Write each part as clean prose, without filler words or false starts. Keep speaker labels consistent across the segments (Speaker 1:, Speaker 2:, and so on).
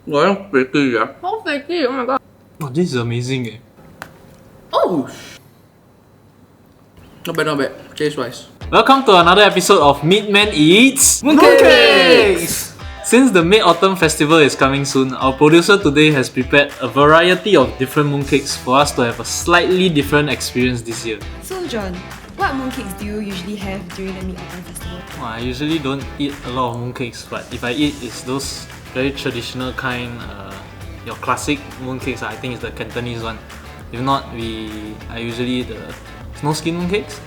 Speaker 1: Well, pretty, yeah.
Speaker 2: How flaky, oh my god.
Speaker 3: Oh, this is amazing. Eh?
Speaker 2: Oh!
Speaker 1: Not bad, not bad. Taste-wise.
Speaker 3: Welcome to another episode of MEATMEN EATS
Speaker 1: Mooncakes!
Speaker 3: Since the Mid-Autumn Festival is coming soon, our producer today has prepared a variety of different mooncakes for us to have a slightly different experience this year.
Speaker 4: So John, what mooncakes do you usually have during the Mid-Autumn Festival?
Speaker 3: Well, I usually don't eat a lot of mooncakes, but if I eat, it's those very traditional kind, your classic mooncakes. I think it's the Cantonese one. If not, I usually eat the snow skin mooncakes,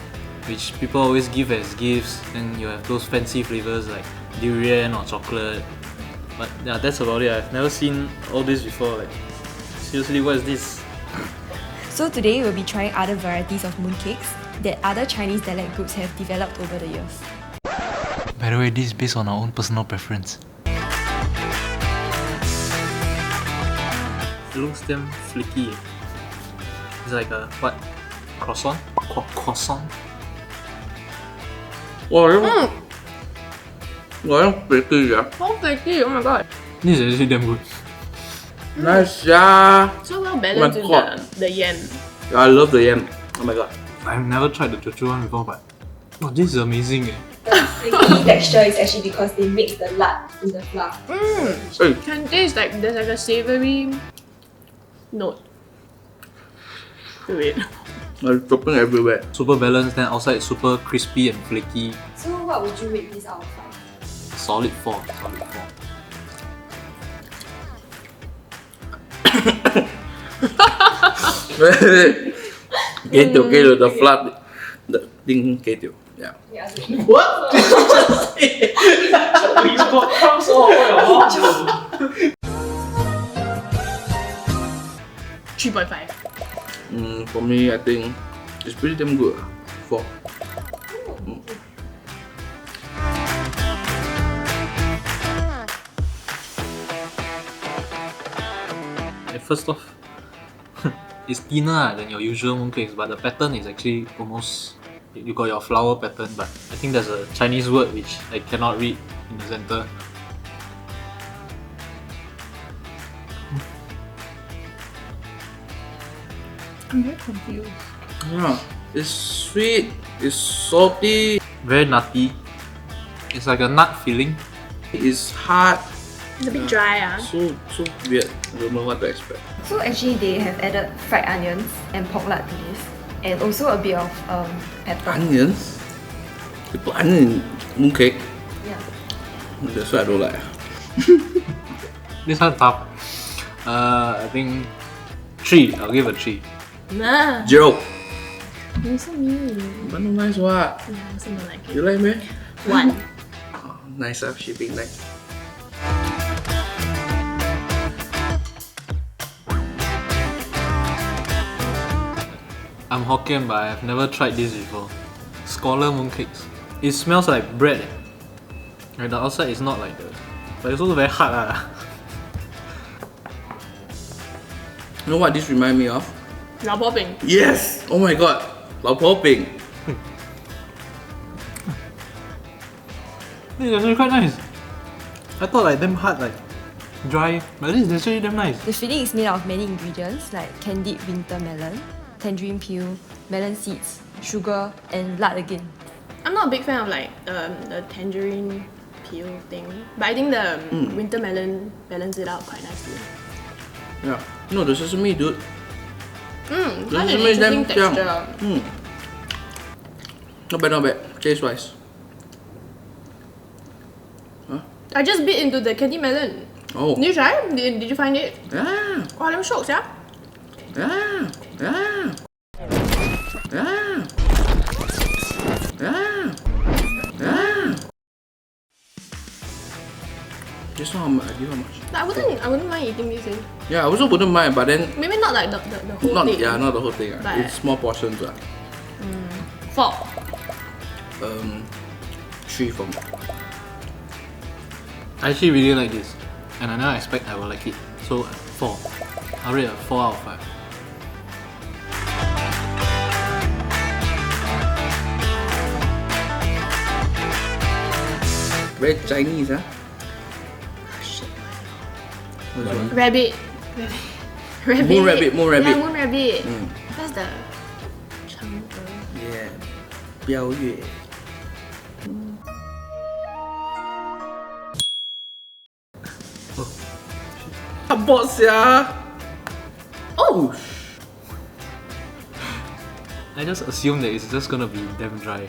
Speaker 3: which people always give as gifts. Then you have those fancy flavors like durian or chocolate. But yeah, that's about it. I've never seen all this before. Like, seriously, what is this?
Speaker 4: So today we'll be trying other varieties of mooncakes that other Chinese dialect groups have developed over the years.
Speaker 3: By the way, this is based on our own personal preference. It looks damn flaky. It's like a what? Croissant? Croissant?
Speaker 1: Well, pretty, yeah.
Speaker 2: How flaky, oh my god.
Speaker 3: This is actually damn good.
Speaker 1: Nice, yeah.
Speaker 2: So well balanced
Speaker 1: Oh my
Speaker 2: with the yam.
Speaker 1: Yeah, I love the yam. Oh my god.
Speaker 3: I've never tried the Teochew one before, but oh, this is amazing. Eh.
Speaker 5: The key texture is actually because they mix the lard in the flour.
Speaker 1: Hey,
Speaker 2: Can taste like there's like a savoury note to it.
Speaker 1: there's topping everywhere.
Speaker 3: Super balanced, then outside super crispy and flaky.
Speaker 5: So what would you rate this out of 5?
Speaker 3: Solid 4. Solid 4.
Speaker 1: Get the flat. The thing, get you. Yeah.
Speaker 5: Yeah,
Speaker 1: What?
Speaker 3: You got crumbs all over your
Speaker 2: 3.5.
Speaker 1: For me, I think it's pretty damn good. 4.
Speaker 3: First off, it's thinner than your usual mooncakes, but the pattern is actually almost. You got your flower pattern, but I think there's a Chinese word which I cannot read in the center.
Speaker 2: I'm very confused.
Speaker 1: Yeah. It's sweet. It's salty.
Speaker 3: Very nutty. It's like a nut filling.
Speaker 1: It's hard.
Speaker 2: It's a bit dry, ah.
Speaker 1: So weird. I don't know what to expect.
Speaker 4: So actually they have added fried onions and pork lard to this, and also a bit of pepper.
Speaker 1: Onions? You put onion in mooncake?
Speaker 4: Yeah.
Speaker 1: That's what I don't like.
Speaker 3: This one tough. I think 3. I'll give a 3.
Speaker 2: Nah.
Speaker 1: 0.
Speaker 2: You're so mean.
Speaker 1: But no nice what?
Speaker 2: Yeah, I also don't like
Speaker 1: You
Speaker 2: it.
Speaker 1: like me?
Speaker 2: 1.
Speaker 1: Oh, nice shipping nice.
Speaker 3: I'm Hokkien, but I've never tried this before. Scholar mooncakes. It smells like bread. Like the outside is not like the, but it's also very hard.
Speaker 1: You know what this reminds me of?
Speaker 2: Lao popping.
Speaker 1: Yes! Oh my god! Lao popping.
Speaker 3: This is actually quite nice. I thought like damn hard, like dry, but this is actually damn nice.
Speaker 4: The filling is made out of many ingredients like candied winter melon, tangerine peel, melon seeds, sugar, and lard again.
Speaker 2: I'm not a big fan of like the tangerine peel thing, but I think the winter melon balance it out quite nicely.
Speaker 1: Yeah. No, the sesame, dude.
Speaker 2: That's
Speaker 1: The
Speaker 2: an
Speaker 1: sesame is damn
Speaker 2: interesting
Speaker 1: young.
Speaker 2: texture.
Speaker 1: Not bad, not bad. Taste-wise.
Speaker 2: I just bit into the candy melon.
Speaker 1: Oh.
Speaker 2: Did you try? Did you find it?
Speaker 1: Yeah.
Speaker 2: Oh, I'm shocked, yeah.
Speaker 1: Yeah. Yeah. Yeah. Yeah. Yeah. Just know how much. I give how much?
Speaker 2: I wouldn't mind eating this. Eh?
Speaker 1: Yeah, I also wouldn't mind, but then
Speaker 2: Maybe not like the whole
Speaker 1: not
Speaker 2: thing.
Speaker 1: not the whole thing.
Speaker 2: But-
Speaker 1: It's small portions.
Speaker 2: 4.
Speaker 1: 3 for me.
Speaker 3: I actually really like this, and I never expect I will like it. So 4. I'll rate a 4 out of 5.
Speaker 1: Very Chinese, huh? Which one?
Speaker 2: Rabbit. Rabbit.
Speaker 1: Moon rabbit, moon rabbit.
Speaker 2: Yeah, moon rabbit.
Speaker 1: Mm.
Speaker 2: That's the Chang'e.
Speaker 1: Yeah. 标月. I bought sia. Oh.
Speaker 3: I just assume that it's just gonna be damn dry.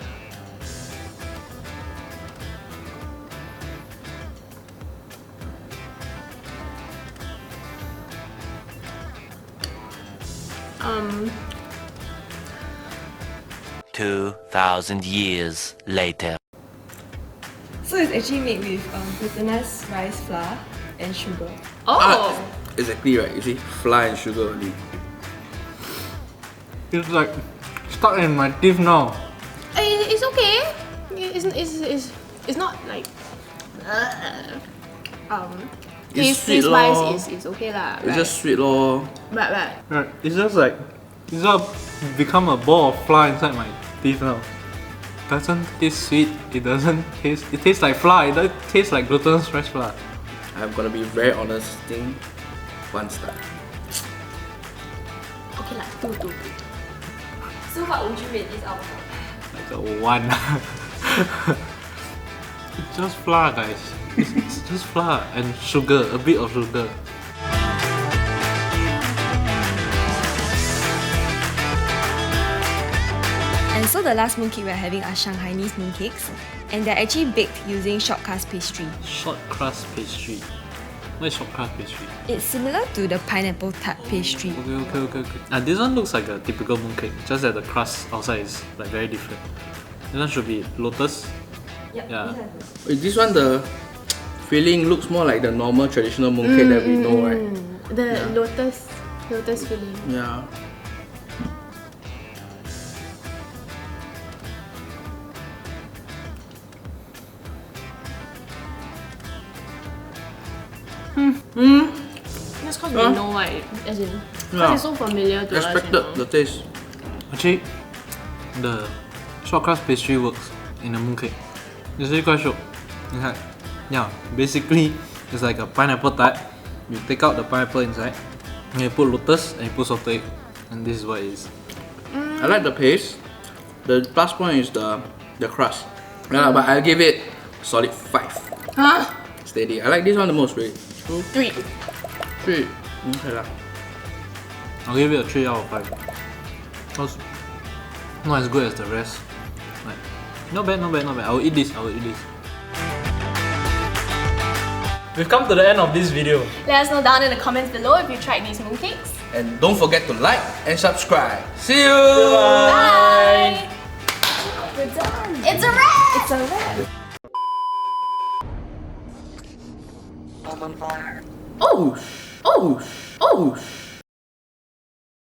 Speaker 2: Um,
Speaker 6: 2,000 years later.
Speaker 4: So it's actually made with glutinous rice flour and sugar.
Speaker 2: oh.
Speaker 1: Exactly right. You see, flour and sugar only.
Speaker 3: It's like stuck in my teeth now.
Speaker 2: It's okay. It's not like
Speaker 1: It's sweet
Speaker 2: taste
Speaker 1: lor.
Speaker 2: wise is okay lah.
Speaker 1: It's just sweet lor.
Speaker 2: Right.
Speaker 3: Right, it's just like it's just become a ball of flour inside my teeth now. Doesn't taste sweet. It doesn't taste. It tastes like flour. It doesn't taste like glutinous rice flour.
Speaker 1: I'm gonna be very honest. Thing, 1 star.
Speaker 2: Okay lah, two.
Speaker 4: So what would you rate this out of?
Speaker 3: Like a 1. It's just flour, guys. It's just flour and sugar, a bit of sugar.
Speaker 4: And so the last mooncake we're having are Shanghainese mooncakes, and they're actually baked using short crust pastry.
Speaker 3: Short crust pastry. What is short crust pastry?
Speaker 4: It's similar to the pineapple tart pastry.
Speaker 3: Okay. This one looks like a typical mooncake, just that the crust outside is like very different. This one should be lotus.
Speaker 4: Yep,
Speaker 3: Yeah.
Speaker 1: Wait, this one the filling looks more like the normal traditional mooncake that we know, right?
Speaker 2: The lotus filling.
Speaker 1: Yeah.
Speaker 2: That's because we know why, as in, because it's so familiar to us.
Speaker 1: Expected the taste.
Speaker 3: Actually, the short crust pastry works in a mooncake. It's really quite short. It's like, yeah, basically it's like a pineapple tart. You take out the pineapple inside, and you put lotus and you put salted egg, and this is what it is.
Speaker 1: I like the paste. The plus point is the crust. Yeah, but I'll give it solid 5.
Speaker 2: Huh?
Speaker 1: Steady. I like this one the most, really.
Speaker 2: 3.
Speaker 1: 3. Okay lah.
Speaker 3: I'll give it a 3 out of 5. Because not as good as the rest. Like, not bad. I'll eat this. We've come to the end of this video.
Speaker 2: Let us know down in the comments below if you tried these mooncakes.
Speaker 1: And don't forget to like and subscribe. See you!
Speaker 2: Bye!
Speaker 4: We're done!
Speaker 2: It's a wrap!
Speaker 4: It's a wrap!
Speaker 1: Oh!